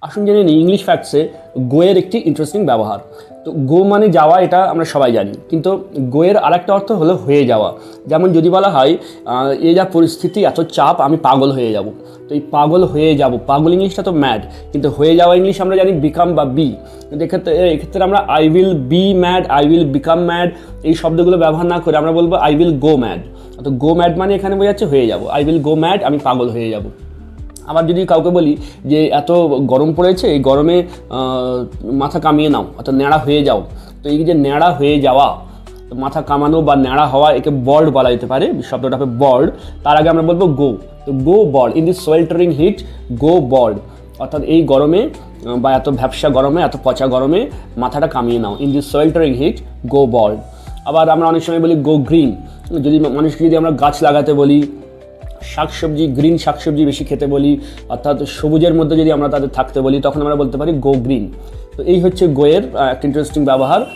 আসুন জেনে নিই ইংলিশ ফ্যাক্টসে গোয়ের একটি ইন্টারেস্টিং ব্যবহার। তো গো মানে যাওয়া, এটা আমরা সবাই জানি, কিন্তু গোয়ের আরেকটা অর্থ হলো হয়ে যাওয়া। যেমন যদি বলা হয় এ যা পরিস্থিতি, এত চাপ, আমি পাগল হয়ে যাব। তো এই পাগল হয়ে যাব, পাগল ইংলিশটা তো ম্যাড, কিন্তু হয়ে যাওয়া ইংলিশ আমরা জানি বিকাম বা বি। কিন্তু এক্ষেত্রে আমরা I will be mad, I will become mad এই শব্দগুলো ব্যবহার না করে আমরা বলবো আই উইল গো ম্যাড। তো গো ম্যাড মানে এখানে বোঝাচ্ছে হয়ে যাব, আই উইল গো ম্যাড, আমি পাগল হয়ে যাব। আবার যদি কাউকে বলি যে এত গরম পড়েছে, এই গরমে মাথা কামিয়ে নাও, অর্থাৎ ন্যাড়া হয়ে যাও। তো এই যে ন্যাড়া হয়ে যাওয়া, মাথা কামানো বা ন্যাড়া হওয়া, একে বল্ড বলা যেতে পারে, শব্দটা হবে বল্ড। তার আগে আমরা বলবো গো। তো গো বল্ড, ইন দিস সোয়েল্টারিং হিট গো বল্ড, অর্থাৎ এই গরমে বা এত ভ্যাপসা গরমে, এত পচা গরমে মাথাটা কামিয়ে নাও, ইন দিস সোয়েল্টারিং হিট গো বল্ড। আবার আমরা অনেক সময় বলি গো গ্রিন, যদি মানুষকে যদি আমরা গাছ লাগাতে বলি, শাকসবজি, গ্রিন শাকসবজি বেশি খেতে বলি, অর্থাৎ সবুজের মধ্যে যদি আমরা তাদের থাকতে বলি, তখন আমরা বলতে পারি গো গ্রিন। তো এই হচ্ছে গোয়ের একটা ইন্টারেস্টিং ব্যবহার।